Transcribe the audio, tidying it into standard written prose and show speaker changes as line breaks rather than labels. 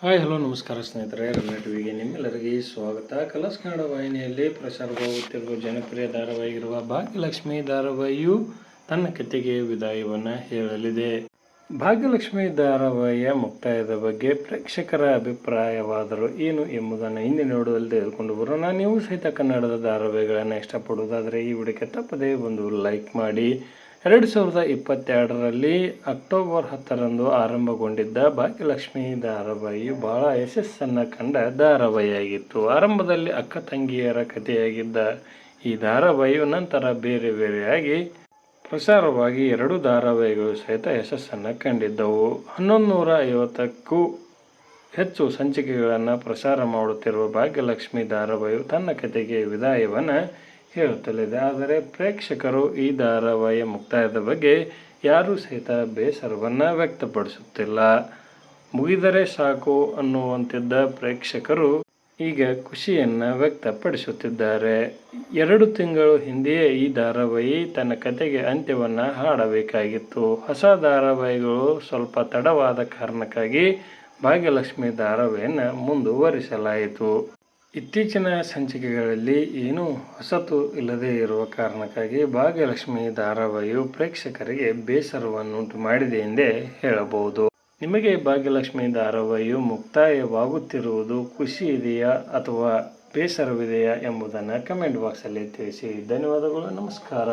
Hi hello ನಮಸ್ಕಾರ ಸ್ನೇಹಿತರೆ, ರಮ್ಯ ಟಿವಿಗೆ ನಿಮ್ಮೆಲ್ಲರಿಗೆ ಸ್ವಾಗತ. ಕಲರ್ಸ್ ಕನ್ನಡ ವಾಹಿನಿಯಲ್ಲಿ ಪ್ರಸಾರವಾಗುತ್ತಿರುವ ಜನಪ್ರಿಯ ಧಾರಾವಾಹಿಗಿರುವ ಭಾಗ್ಯಲಕ್ಷ್ಮಿ ಧಾರಾವಾಹಿಯು ತನ್ನ ಕತೆಗೆ ವಿದಾಯವನ್ನು ಹೇಳಲಿದೆ. ಭಾಗ್ಯಲಕ್ಷ್ಮಿ ಧಾರಾವಾಹಿಯ ಮುಕ್ತಾಯದ ಬಗ್ಗೆ ಪ್ರೇಕ್ಷಕರ ಅಭಿಪ್ರಾಯವಾದರೂ ಏನು ಎಂಬುದನ್ನು ಹಿಂದೆ ನೋಡುವಲ್ಲಿ ತೆಗೆದುಕೊಂಡು ಬರೋಣ. ನೀವು ಸಹಿತ ಕನ್ನಡದ ಧಾರಾವಾಹಿಗಳನ್ನು ಇಷ್ಟಪಡುವುದಾದರೆ ಈ ವಿಡಿಯೋಕ್ಕೆ ತಪ್ಪದೇ ಒಂದು ಲೈಕ್ ಮಾಡಿ. 2022ರಲ್ಲಿ ಅಕ್ಟೋಬರ್ 10ರಂದು ಆರಂಭಗೊಂಡಿದ್ದ ಭಾಗ್ಯಲಕ್ಷ್ಮಿ ಧಾರಾವಾಹಿಯು ಬಹಳ ಯಶಸ್ಸನ್ನು ಕಂಡ ಧಾರಾವಾಹಿಯಾಗಿತ್ತು. ಆರಂಭದಲ್ಲಿ ಅಕ್ಕ ತಂಗಿಯರ ಕಥೆಯಾಗಿದ್ದ ಈ ಧಾರಾವಾಹಿಯು ನಂತರ ಬೇರೆ ಬೇರೆಯಾಗಿ ಪ್ರಸಾರವಾಗಿ 2 ಧಾರಾವಾಹಿಗಳು ಸಹಿತ ಯಶಸ್ಸನ್ನು ಕಂಡಿದ್ದವು. 1150ಕ್ಕೂ ಹೆಚ್ಚು ಸಂಚಿಕೆಗಳನ್ನು ಪ್ರಸಾರ ಮಾಡುತ್ತಿರುವ ಭಾಗ್ಯಲಕ್ಷ್ಮಿ ಧಾರಾವಾಹಿಯು ತನ್ನ ಕಥೆಗೆ ವಿದಾಯವನ್ನು ಹೇಳುತ್ತಲಿದೆ. ಆದರೆ ಪ್ರೇಕ್ಷಕರು ಈ ಧಾರಾವಾಹಿಯ ಮುಕ್ತಾಯದ ಬಗ್ಗೆ ಯಾರೂ ಸಹಿತ ಬೇಸರವನ್ನು ವ್ಯಕ್ತಪಡಿಸುತ್ತಿಲ್ಲ. ಮುಗಿದರೆ ಸಾಕು ಅನ್ನುವಂತಿದ್ದ ಪ್ರೇಕ್ಷಕರು ಈಗ ಖುಷಿಯನ್ನು ವ್ಯಕ್ತಪಡಿಸುತ್ತಿದ್ದಾರೆ. 2 ತಿಂಗಳು ಹಿಂದೆಯೇ ಈ ಧಾರಾವಾಹಿ ತನ್ನ ಕಥೆಗೆ ಅಂತ್ಯವನ್ನು ಹಾಡಬೇಕಾಗಿತ್ತು. ಹೊಸ ಧಾರಾವಾಹಿಗಳು ಸ್ವಲ್ಪ ತಡವಾದ ಕಾರಣಕ್ಕಾಗಿ ಭಾಗ್ಯಲಕ್ಷ್ಮಿ ಧಾರಾವಾಹಿಯನ್ನು ಮುಂದುವರಿಸಲಾಯಿತು. ಇತ್ತೀಚಿನ ಸಂಚಿಕೆಗಳಲ್ಲಿ ಏನೂ ಹೊಸತು ಇಲ್ಲದೇ ಇರುವ ಕಾರಣಕ್ಕಾಗಿ ಭಾಗ್ಯಲಕ್ಷ್ಮಿ ಧಾರಾವಾಹಿಯು ಪ್ರೇಕ್ಷಕರಿಗೆ ಬೇಸರವನ್ನುಂಟು ಮಾಡಿದೆ ಎಂದೇ ಹೇಳಬಹುದು. ನಿಮಗೆ ಭಾಗ್ಯಲಕ್ಷ್ಮಿ ಧಾರಾವಾಹಿಯು ಮುಕ್ತಾಯವಾಗುತ್ತಿರುವುದು ಖುಷಿ ಇದೆಯಾ ಅಥವಾ ಬೇಸರವಿದೆಯಾ ಎಂಬುದನ್ನು ಕಮೆಂಟ್ ಬಾಕ್ಸಲ್ಲಿ ತಿಳಿಸಿ. ಧನ್ಯವಾದಗಳು, ನಮಸ್ಕಾರ.